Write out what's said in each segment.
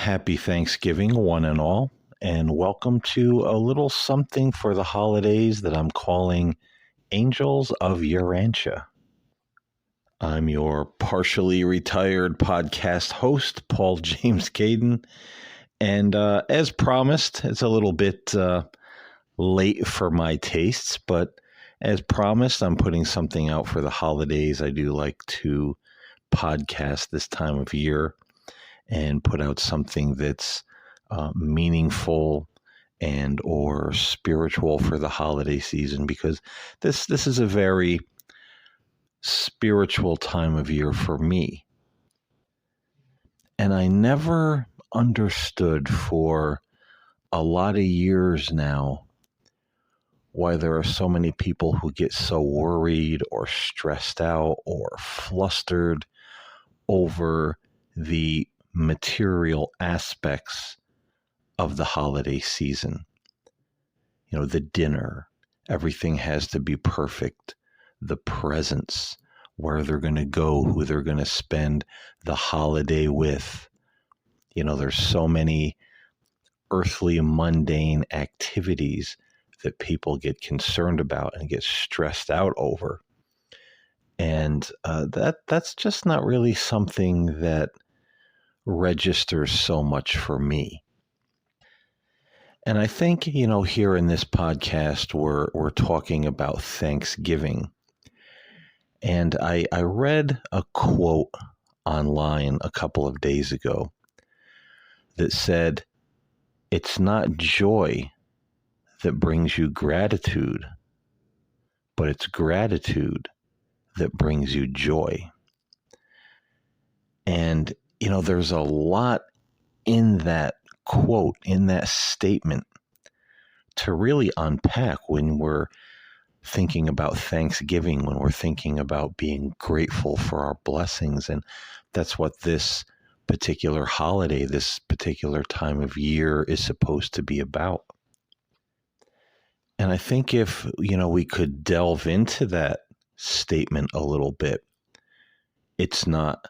Happy Thanksgiving, one and all, and welcome to a little something for the holidays that I'm calling Angels of Urantia. I'm your partially retired podcast host, Paul James Caden, and as promised, it's a little bit late for my tastes, but as promised, I'm putting something out for the holidays. I do like to podcast this time of year and put out something that's meaningful and or spiritual for the holiday season, because this is a very spiritual time of year for me. And I never understood for a lot of years now why there are so many people who get so worried or stressed out or flustered over the material aspects of the holiday season. You know, the dinner, everything has to be perfect. The presents, where they're going to go, who they're going to spend the holiday with. You know, there's so many earthly, mundane activities that people get concerned about and get stressed out over. And that's just not really something that registers so much for me. And I think, you know, here in this podcast, we're talking about Thanksgiving. And I read a quote online a couple of days ago that said, "It's not joy that brings you gratitude, but it's gratitude that brings you joy." And, you know, there's a lot in that quote, in that statement, to really unpack when we're thinking about Thanksgiving, when we're thinking about being grateful for our blessings. And that's what this particular holiday, this particular time of year is supposed to be about. And I think if, you know, we could delve into that statement a little bit, it's not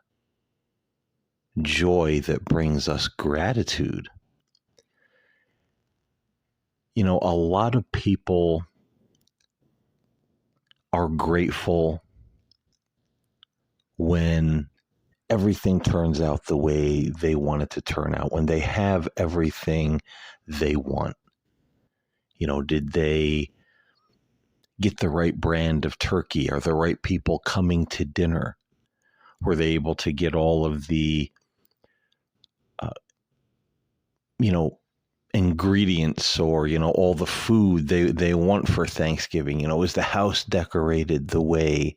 joy that brings us gratitude. You know, a lot of people are grateful when everything turns out the way they want it to turn out, when they have everything they want. You know, did they get the right brand of turkey? Are the right people coming to dinner? Were they able to get all of the ingredients, or, you know, all the food they want for Thanksgiving? You know, is the house decorated the way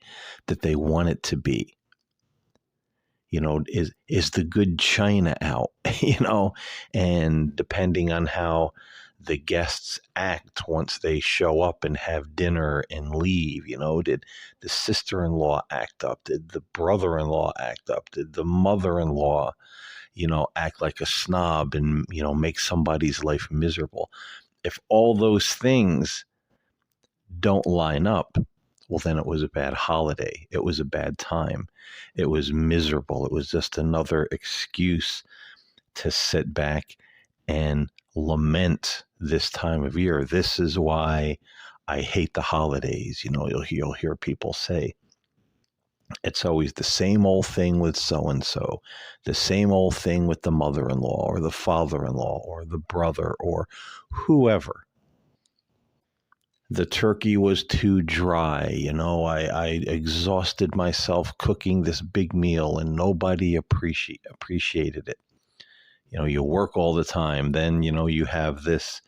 that they want it to be? You know, is the good china out? You know, and depending on how the guests act once they show up and have dinner and leave, you know, did the sister-in-law act up? Did the brother-in-law act up? Did the mother-in-law, you know, act like a snob and, you know, make somebody's life miserable? If all those things don't line up, well, then it was a bad holiday. It was a bad time. It was miserable. It was just another excuse to sit back and lament this time of year. This is why I hate the holidays. You know, you'll hear people say, it's always the same old thing with so-and-so, the same old thing with the mother-in-law or the father-in-law or the brother or whoever. The turkey was too dry. You know, I exhausted myself cooking this big meal and nobody appreciated it. You know, you work all the time. Then, you know, you have this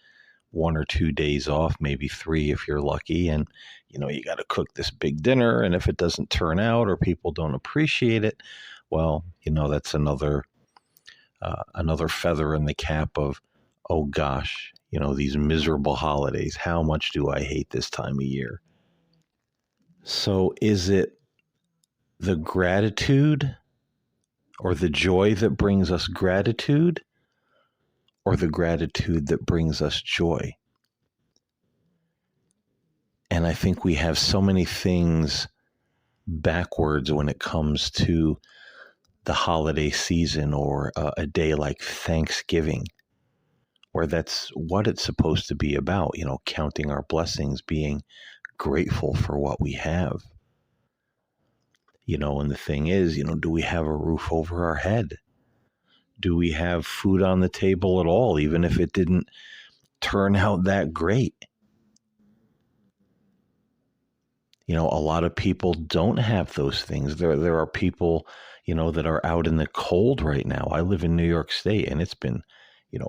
1 or 2 days off, maybe 3 if you're lucky. And, you know, you got to cook this big dinner. And if it doesn't turn out or people don't appreciate it, well, you know, that's another feather in the cap of, oh gosh, you know, these miserable holidays. How much do I hate this time of year? So is it the gratitude or the joy that brings us gratitude, or the gratitude that brings us joy? And I think we have so many things backwards when it comes to the holiday season or a day like Thanksgiving, where that's what it's supposed to be about, counting our blessings, being grateful for what we have. And the thing is, do we have a roof over our head? Do we have food on the table at all, even if it didn't turn out that great? A lot of people don't have those things. There are people, that are out in the cold right now. I live in New York State, and it's been,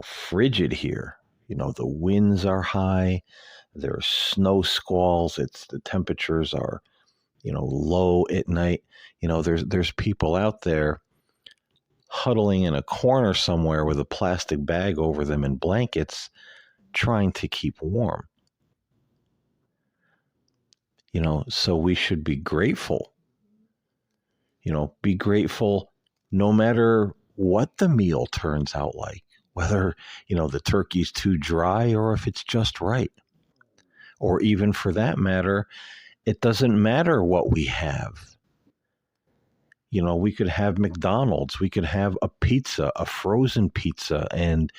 frigid here. The winds are high. There are snow squalls. The temperatures are, low at night. There's people out there huddling in a corner somewhere with a plastic bag over them and blankets, trying to keep warm. So we should be grateful. Be grateful no matter what the meal turns out like, whether, the turkey's too dry or if it's just right. Or even for that matter, it doesn't matter what we have. We could have McDonald's, we could have a pizza, a frozen pizza, and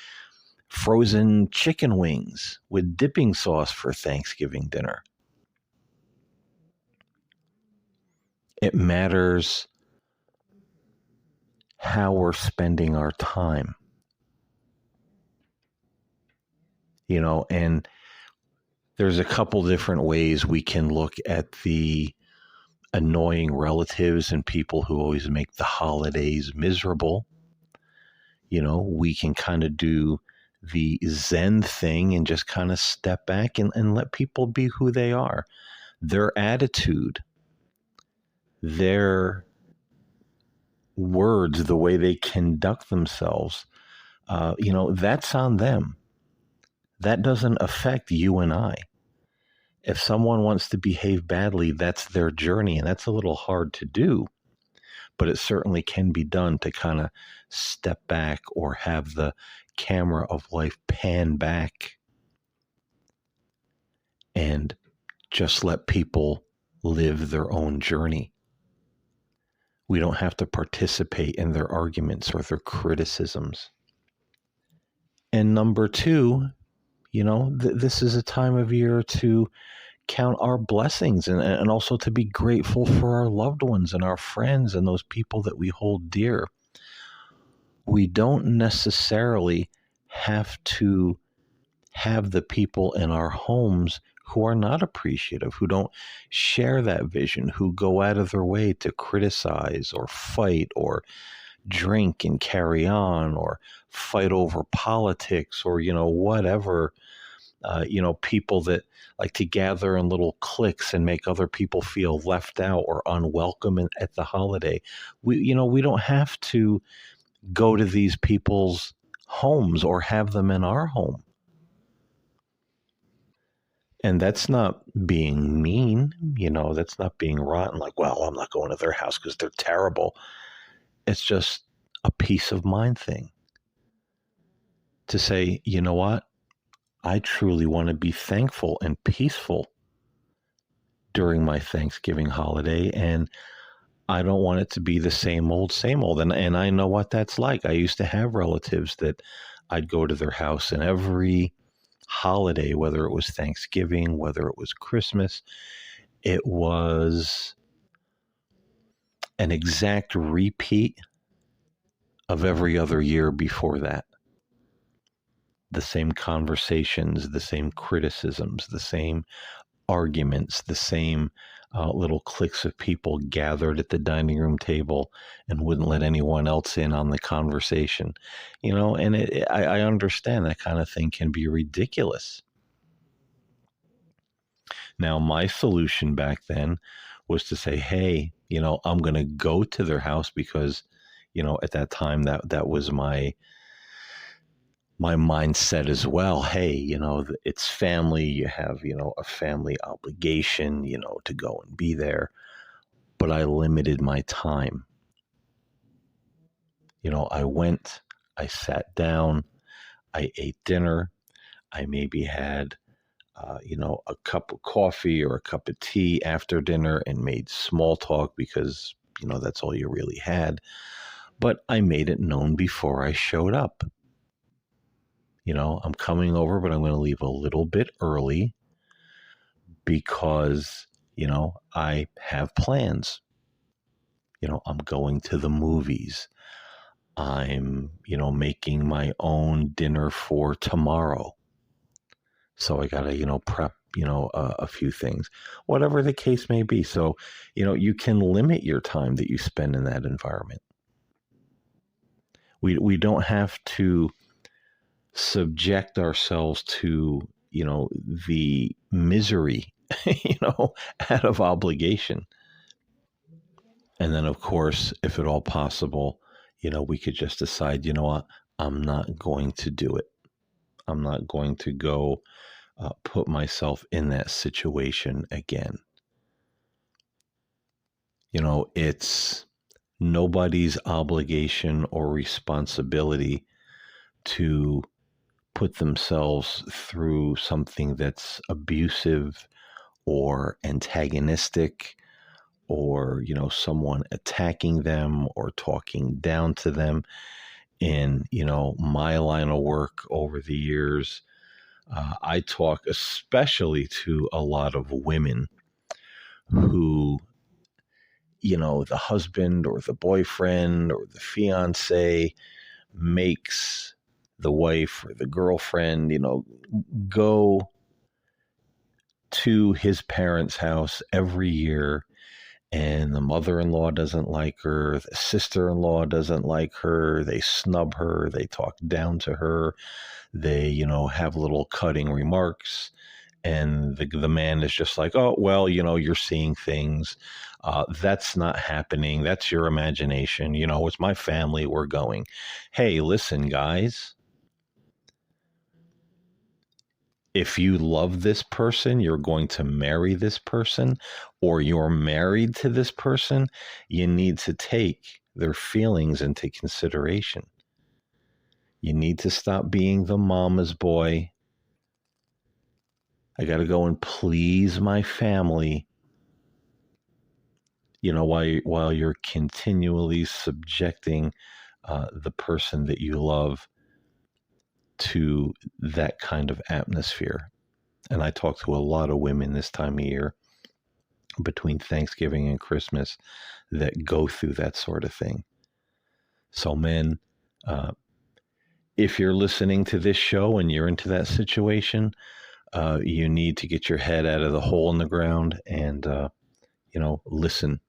frozen chicken wings with dipping sauce for Thanksgiving dinner. It matters how we're spending our time. And there's a couple different ways we can look at the annoying relatives and people who always make the holidays miserable. We can kind of do the Zen thing and just kind of step back and let people be who they are. Their attitude, their words, the way they conduct themselves, that's on them. That doesn't affect you and I. If someone wants to behave badly, that's their journey, and that's a little hard to do, but it certainly can be done to kind of step back or have the camera of life pan back and just let people live their own journey. We don't have to participate in their arguments or their criticisms. And number two, this is a time of year to count our blessings and also to be grateful for our loved ones and our friends and those people that we hold dear. We don't necessarily have to have the people in our homes who are not appreciative, who don't share that vision, who go out of their way to criticize or fight or drink and carry on or fight over politics or, whatever. People that like to gather in little cliques and make other people feel left out or unwelcome at the holiday. We don't have to go to these people's homes or have them in our home. And that's not being mean, that's not being rotten, like, well, I'm not going to their house because they're terrible. It's just a peace of mind thing to say, you know what? I truly want to be thankful and peaceful during my Thanksgiving holiday, and I don't want it to be the same old, same old. And I know what that's like. I used to have relatives that I'd go to their house, and every holiday, whether it was Thanksgiving, whether it was Christmas, it was an exact repeat of every other year before that. The same conversations, the same criticisms, the same arguments, the same little cliques of people gathered at the dining room table and wouldn't let anyone else in on the conversation. And I understand that kind of thing can be ridiculous. Now, my solution back then was to say, hey, I'm going to go to their house because, at that time that was my mindset as well. Hey, it's family. You have, a family obligation, to go and be there. But I limited my time. I went, I sat down, I ate dinner. I maybe had, a cup of coffee or a cup of tea after dinner and made small talk because, that's all you really had. but I made it known before I showed up. I'm coming over, but I'm going to leave a little bit early because, I have plans. I'm going to the movies. I'm, making my own dinner for tomorrow. So I got to, prep, a few things, whatever the case may be. So, you can limit your time that you spend in that environment. We don't have to subject ourselves to, the misery, out of obligation. And then, of course, if at all possible, we could just decide, what, I'm not going to do it. I'm not going to go put myself in that situation again. It's nobody's obligation or responsibility to put themselves through something that's abusive or antagonistic, or someone attacking them or talking down to them. In my line of work over the years, I talk especially to a lot of women who, the husband or the boyfriend or the fiance makes the wife or the girlfriend, go to his parents' house every year, and the mother-in-law doesn't like her, the sister-in-law doesn't like her, they snub her, they talk down to her, they, have little cutting remarks, and the man is just like, oh, well, you're seeing things. That's not happening. That's your imagination. It's my family. We're going. Hey, listen, guys. If you love this person, you're going to marry this person, or you're married to this person, you need to take their feelings into consideration. You need to stop being the mama's boy. I got to go and please my family, while you're continually subjecting the person that you love to that kind of atmosphere. And I talk to a lot of women this time of year, between Thanksgiving and Christmas, that go through that sort of thing. So, men, if you're listening to this show and you're into that situation, you need to get your head out of the hole in the ground and, listen.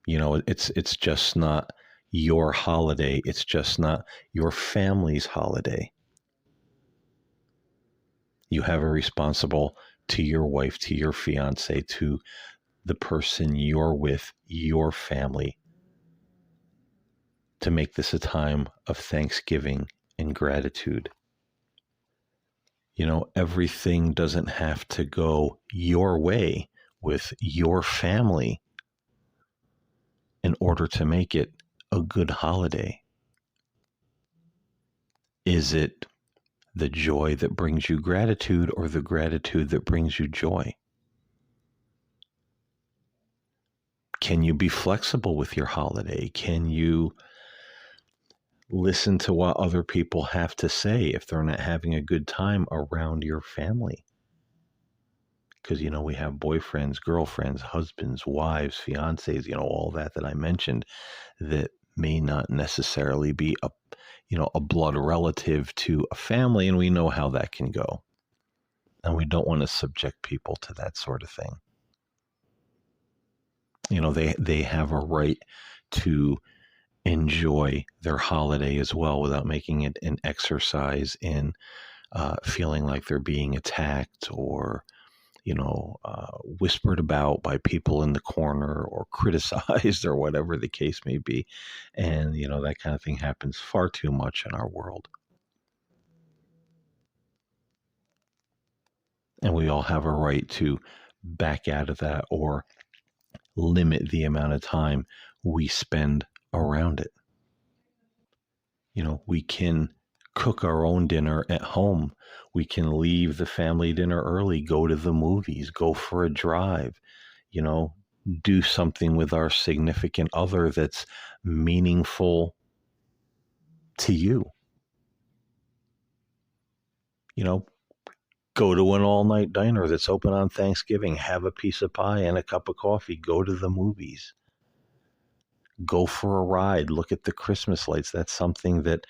It's just not your holiday. It's just not your family's holiday. You have a responsible to your wife, to your fiance, to the person you're with, your family, to make this a time of thanksgiving and gratitude. Everything doesn't have to go your way with your family in order to make it a good holiday. Is it the joy that brings you gratitude, or the gratitude that brings you joy? Can you be flexible with your holiday? Can you listen to what other people have to say if they're not having a good time around your family? Because, we have boyfriends, girlfriends, husbands, wives, fiancés, all that I mentioned, that may not necessarily be a blood relative to a family, and we know how that can go. And we don't want to subject people to that sort of thing. They have a right to enjoy their holiday as well, without making it an exercise in feeling like they're being attacked, or whispered about by people in the corner, or criticized, or whatever the case may be. And that kind of thing happens far too much in our world. And we all have a right to back out of that, or limit the amount of time we spend around it. We can cook our own dinner at home. We can leave the family dinner early, go to the movies, go for a drive, do something with our significant other that's meaningful to you. You know, go to an all-night diner that's open on Thanksgiving, have a piece of pie and a cup of coffee, go to the movies, go for a ride, look at the Christmas lights. That's something that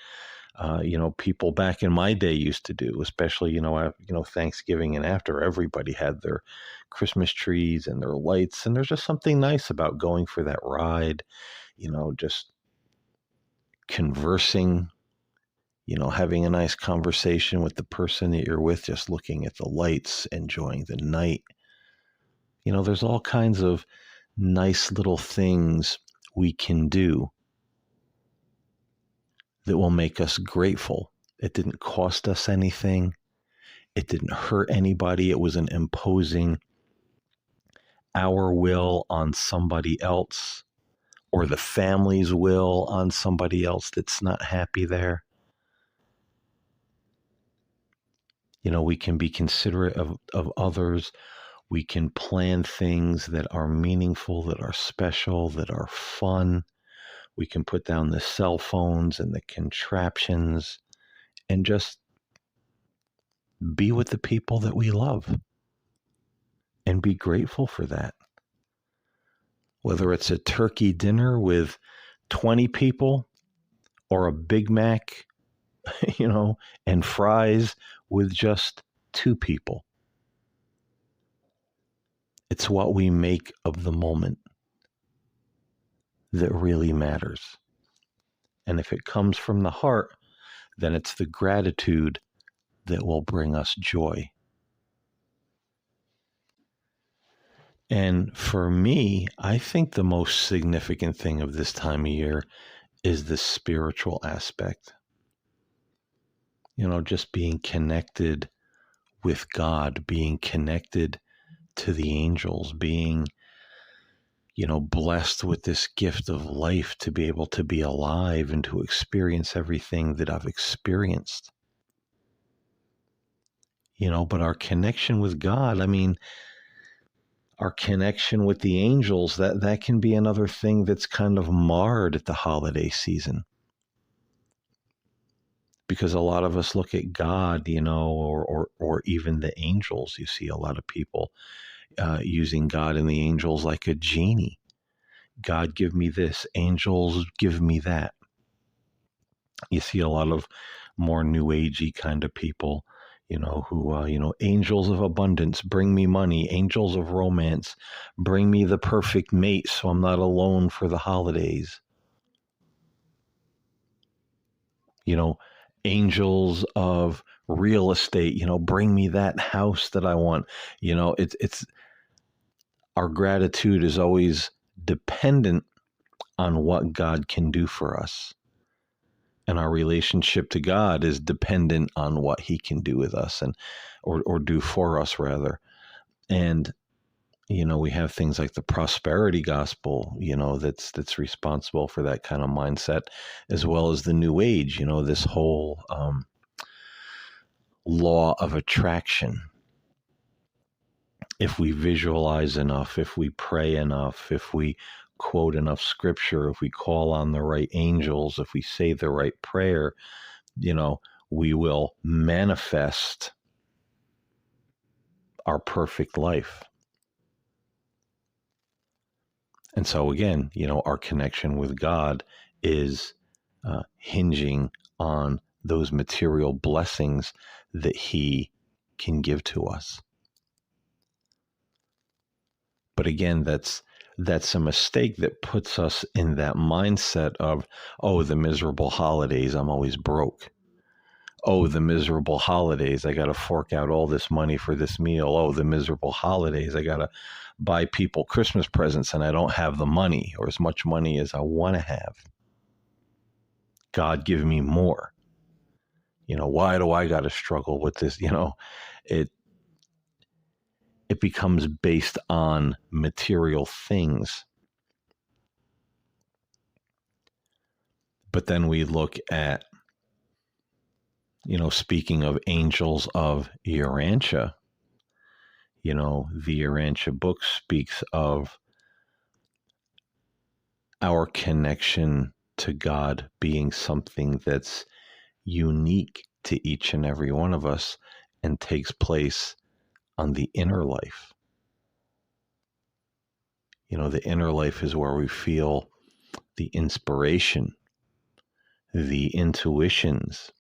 people back in my day used to do, especially, Thanksgiving and after. Everybody had their Christmas trees and their lights. And there's just something nice about going for that ride, just conversing, having a nice conversation with the person that you're with, just looking at the lights, enjoying the night. There's all kinds of nice little things we can do that will make us grateful. It didn't cost us anything. It didn't hurt anybody. It wasn't imposing our will on somebody else or the family's will on somebody else that's not happy there. We can be considerate of others. We can plan things that are meaningful, that are special, that are fun. We can put down the cell phones and the contraptions and just be with the people that we love and be grateful for that. Whether it's a turkey dinner with 20 people or a Big Mac, and fries with just 2 people. It's what we make of the moment that really matters. And if it comes from the heart, then it's the gratitude that will bring us joy. And for me, I think the most significant thing of this time of year is the spiritual aspect. Just being connected with God, being connected to the angels, being, blessed with this gift of life to be able to be alive and to experience everything that I've experienced. But our connection with God, our connection with the angels, that can be another thing that's kind of marred at the holiday season. Because a lot of us look at God, or even the angels. You see a lot of people using God and the angels like a genie. God, give me this. Angels, give me that. You see a lot of more new agey kind of people, who, angels of abundance, bring me money. Angels of romance, bring me the perfect mate so I'm not alone for the holidays. Angels of real estate, bring me that house that I want. It's our gratitude is always dependent on what God can do for us. And our relationship to God is dependent on what he can do with us or do for us rather. And, we have things like the prosperity gospel, that's responsible for that kind of mindset, as well as the new age, this whole law of attraction. If we visualize enough, if we pray enough, if we quote enough scripture, if we call on the right angels, if we say the right prayer, we will manifest our perfect life. And so again, our connection with God is hinging on those material blessings that he can give to us. But again, that's a mistake that puts us in that mindset of, oh, the miserable holidays, I'm always broke. Oh, the miserable holidays, I got to fork out all this money for this meal. Oh, the miserable holidays, I got to buy people Christmas presents and I don't have the money or as much money as I want to have. God, give me more. Why do I got to struggle with this? It becomes based on material things. But then we look at, speaking of angels of Urantia, the Urantia book speaks of our connection to God being something that's unique to each and every one of us and takes place on the inner life. The inner life is where we feel the inspiration, the intuitions,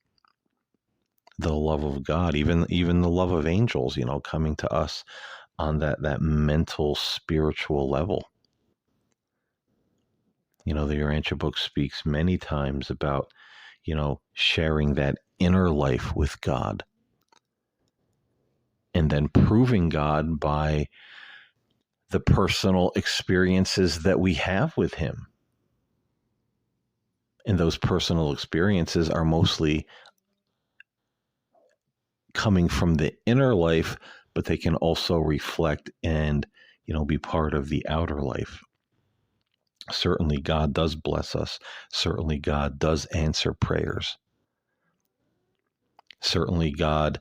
the love of God, even the love of angels, coming to us on that mental, spiritual level. The Urantia book speaks many times about, sharing that inner life with God and then proving God by the personal experiences that we have with him. And those personal experiences are mostly coming from the inner life, but they can also reflect and, be part of the outer life. Certainly God does bless us. Certainly God does answer prayers. Certainly God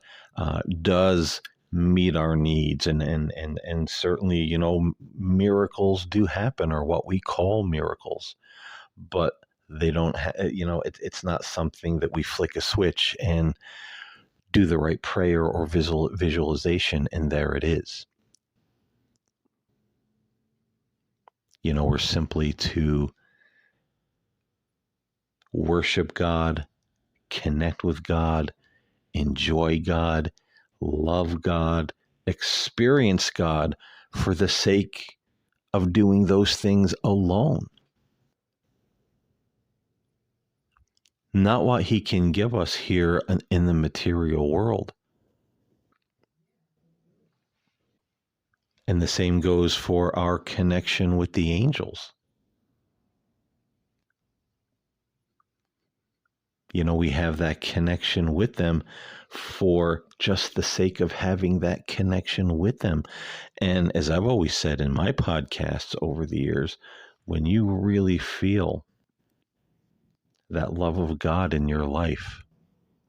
does meet our needs, and certainly, miracles do happen, or what we call miracles, but they don't it's not something that we flick a switch and do the right prayer or visualization and there it is. We're simply to worship God, connect with God, enjoy God, love God, experience God for the sake of doing those things alone. Not what he can give us here in the material world. And the same goes for our connection with the angels. We have that connection with them for just the sake of having that connection with them. And as I've always said in my podcasts over the years, when you really feel that love of God in your life,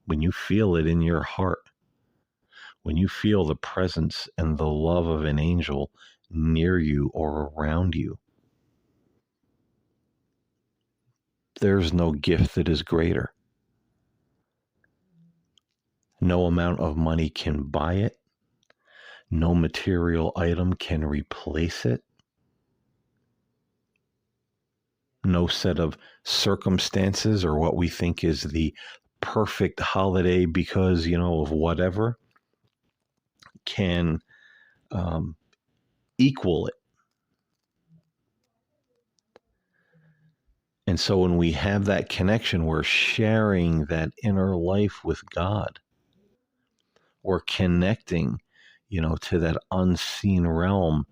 when you feel it in your heart, when you feel the presence and the love of an angel near you or around you, there's no gift that is greater. No amount of money can buy it. No material item can replace it. No set of circumstances or what we think is the perfect holiday because, of whatever can equal it. And so when we have that connection, we're sharing that inner life with God. We're connecting, to that unseen realm,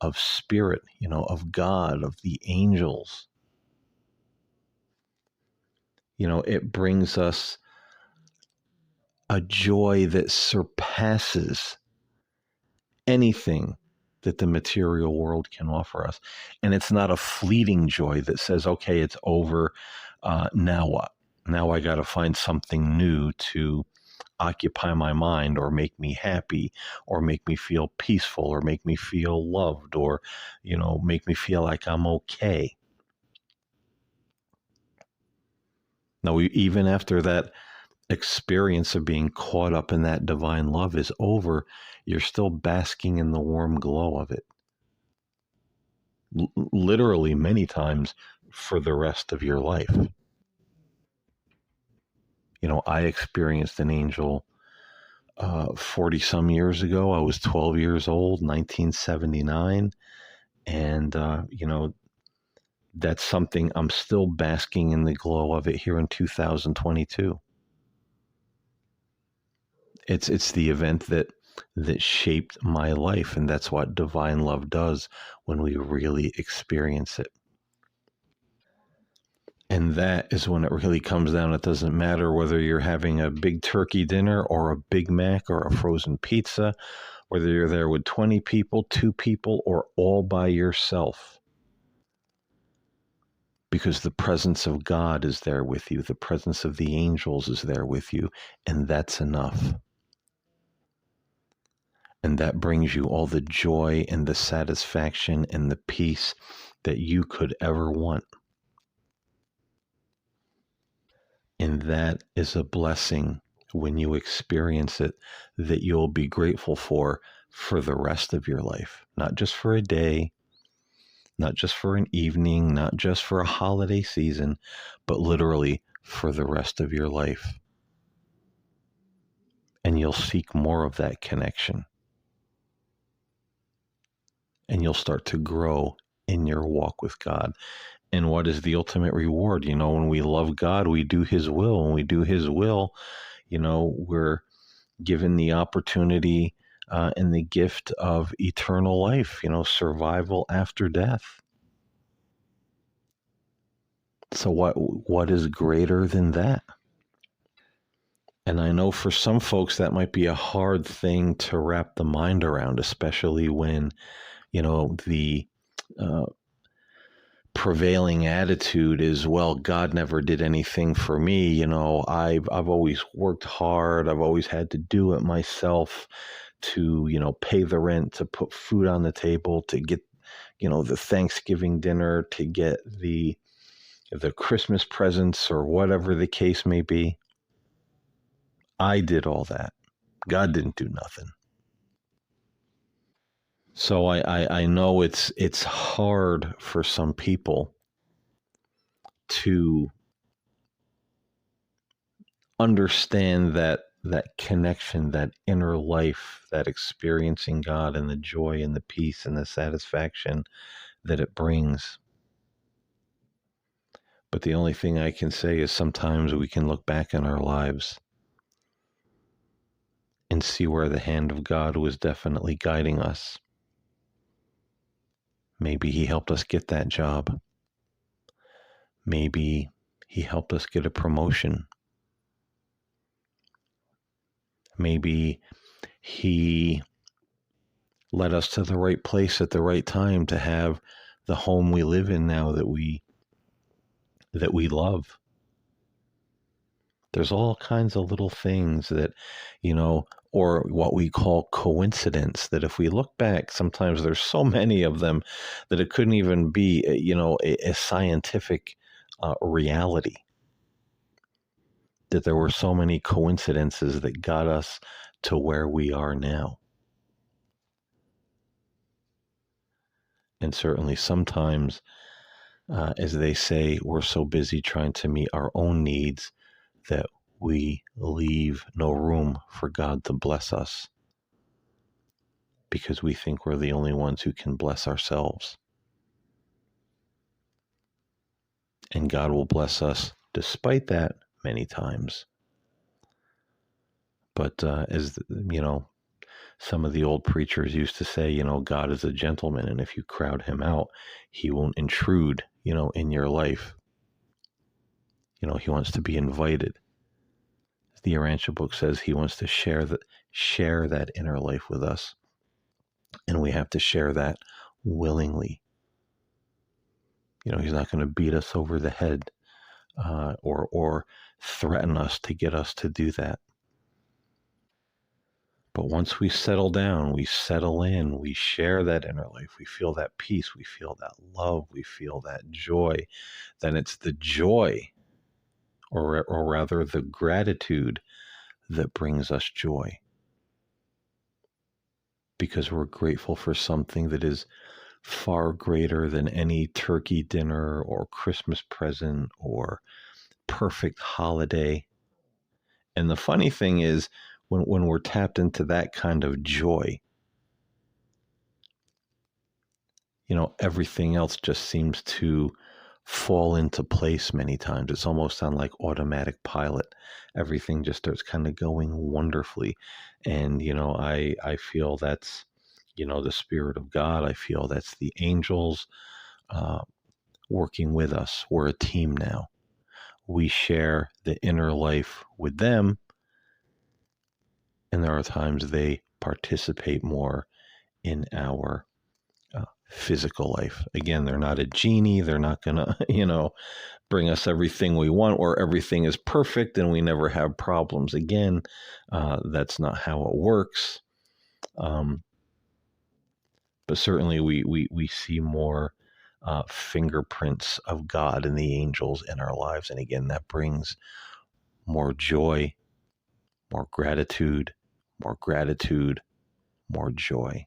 of spirit, of God, of the angels. It brings us a joy that surpasses anything that the material world can offer us. And it's not a fleeting joy that says, okay, it's over. Now what? Now I got to find something new to occupy my mind or make me happy or make me feel peaceful or make me feel loved or, make me feel like I'm okay. No, even after that experience of being caught up in that divine love is over, you're still basking in the warm glow of it. Literally many times for the rest of your life. I experienced an angel 40 some years ago. I was 12 years old, 1979. And, that's something I'm still basking in the glow of it here in 2022. It's the event that shaped my life, and that's what divine love does when we really experience it. And that is when it really comes down. It doesn't matter whether you're having a big turkey dinner or a Big Mac or a frozen pizza, whether you're there with 20 people, 2 people, or all by yourself. Because the presence of God is there with you. The presence of the angels is there with you. And that's enough. And that brings you all the joy and the satisfaction and the peace that you could ever want. And that is a blessing when you experience it that you'll be grateful for the rest of your life, not just for a day, not just for an evening, not just for a holiday season, but literally for the rest of your life. And you'll seek more of that connection. And you'll start to grow in your walk with God. And what is the ultimate reward? When we love God, we do His will. When we do His will, we're given the opportunity and the gift of eternal life, survival after death. So what is greater than that? And I know for some folks that might be a hard thing to wrap the mind around, especially when, the prevailing attitude is, well, God never did anything for me. I've always worked hard. I've always had to do it myself to, pay the rent, to put food on the table, to get, the Thanksgiving dinner, to get the Christmas presents or whatever the case may be. I did all that. God didn't do nothing. So I know it's hard for some people to understand that connection, that inner life, that experiencing God and the joy and the peace and the satisfaction that it brings. But the only thing I can say is sometimes we can look back in our lives and see where the hand of God was definitely guiding us. Maybe He helped us get that job. Maybe He helped us get a promotion. Maybe He led us to the right place at the right time to have the home we live in now that we love. There's all kinds of little things that, or what we call coincidence, that if we look back, sometimes there's so many of them that it couldn't even be, a scientific reality. That there were so many coincidences that got us to where we are now. And certainly sometimes, as they say, we're so busy trying to meet our own needs that we leave no room for God to bless us because we think we're the only ones who can bless ourselves. And God will bless us despite that many times. But as some of the old preachers used to say, God is a gentleman, and if you crowd Him out, He won't intrude, in your life. He wants to be invited. The Arantia book says He wants to share that inner life with us. And we have to share that willingly. He's not going to beat us over the head or threaten us to get us to do that. But once we settle down, we settle in, we share that inner life, we feel that peace, we feel that love, we feel that joy, then it's the joy, or rather the gratitude, that brings us joy. Because we're grateful for something that is far greater than any turkey dinner or Christmas present or perfect holiday. And the funny thing is, when we're tapped into that kind of joy, everything else just seems to fall into place many times. It's almost on like automatic pilot. Everything just starts kind of going wonderfully. And, I feel that's, the Spirit of God. I feel that's the angels working with us. We're a team now. We share the inner life with them. And there are times they participate more in our physical life. Again, they're not a genie. They're not going to, bring us everything we want or everything is perfect and we never have problems. Again, that's not how it works. Um, but certainly we see more fingerprints of God and the angels in our lives. And again, that brings more joy, more gratitude, more gratitude, more joy.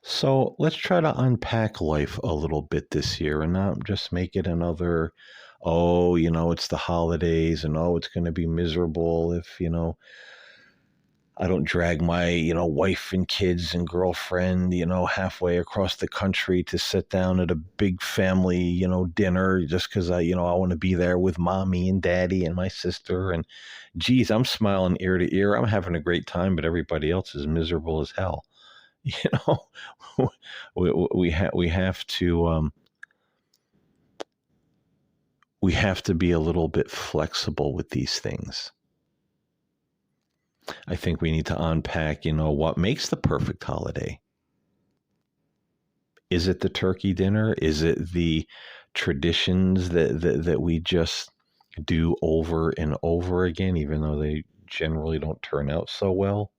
So let's try to unpack life a little bit this year and not just make it another, oh, it's the holidays and oh, it's going to be miserable if, I don't drag my, wife and kids and girlfriend, halfway across the country to sit down at a big family, dinner just because I want to be there with mommy and daddy and my sister. And geez, I'm smiling ear to ear. I'm having a great time, but everybody else is miserable as hell. You know, we have to we have to be a little bit flexible with these things. I think we need to unpack, what makes the perfect holiday. Is it the turkey dinner? Is it the traditions that we just do over and over again, even though they generally don't turn out so well?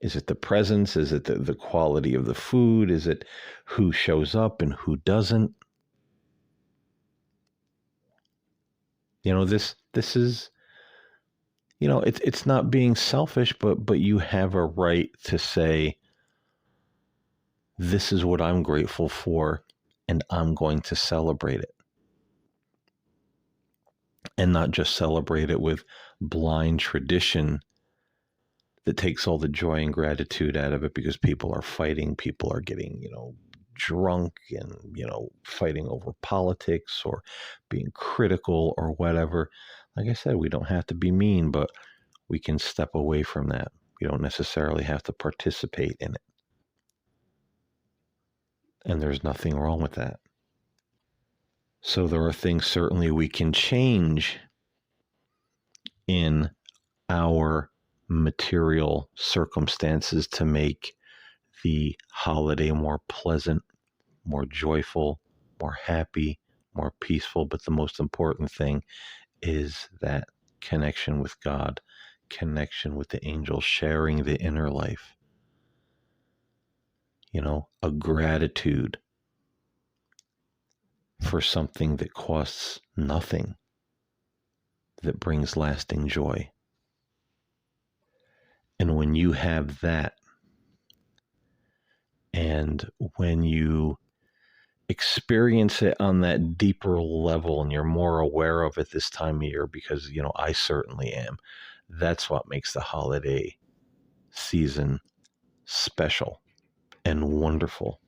Is it the presence? Is it the quality of the food? Is it who shows up and who doesn't? This is, it's not being selfish, but you have a right to say, this is what I'm grateful for, and I'm going to celebrate it. And not just celebrate it with blind tradition that takes all the joy and gratitude out of it because people are fighting, people are getting, drunk and, fighting over politics or being critical or whatever. Like I said, we don't have to be mean, but we can step away from that. We don't necessarily have to participate in it. And there's nothing wrong with that. So there are things certainly we can change in our material circumstances to make the holiday more pleasant, more joyful, more happy, more peaceful. But the most important thing is that connection with God, connection with the angels, sharing the inner life, a gratitude for something that costs nothing, that brings lasting joy. And when you have that, and when you experience it on that deeper level and you're more aware of it this time of year, because, I certainly am, that's what makes the holiday season special and wonderful.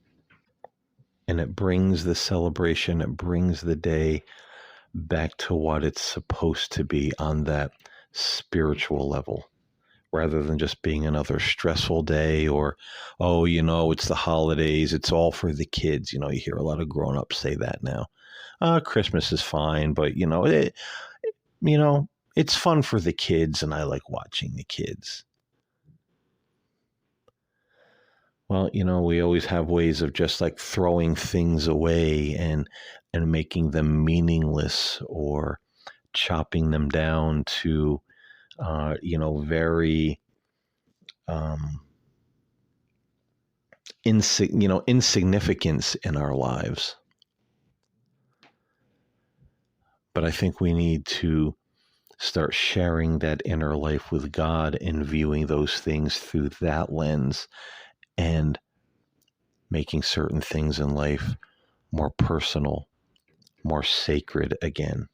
And it brings the celebration, it brings the day back to what it's supposed to be on that spiritual level, rather than just being another stressful day or, oh, it's the holidays, it's all for the kids. You hear a lot of grown-ups say that now. Christmas is fine, but, it's fun for the kids and I like watching the kids. Well, we always have ways of just like throwing things away and making them meaningless or chopping them down to, very insignificance in our lives. But I think we need to start sharing that inner life with God and viewing those things through that lens and making certain things in life more personal, more sacred again.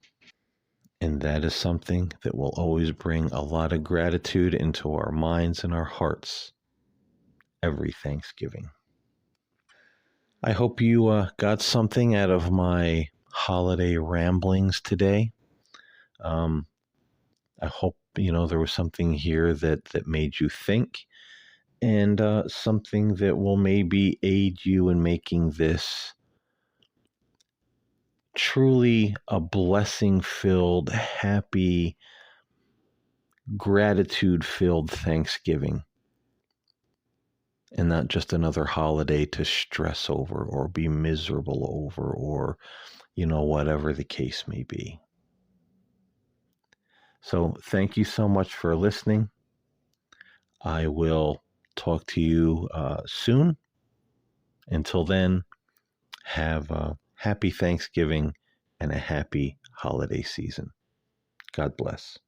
And that is something that will always bring a lot of gratitude into our minds and our hearts every Thanksgiving. I hope you got something out of my holiday ramblings today. I hope, there was something here that made you think, and something that will maybe aid you in making this truly a blessing-filled, happy, gratitude-filled Thanksgiving, and not just another holiday to stress over or be miserable over or, whatever the case may be. So thank you so much for listening. I will talk to you soon. Until then, have a happy Thanksgiving and a happy holiday season. God bless.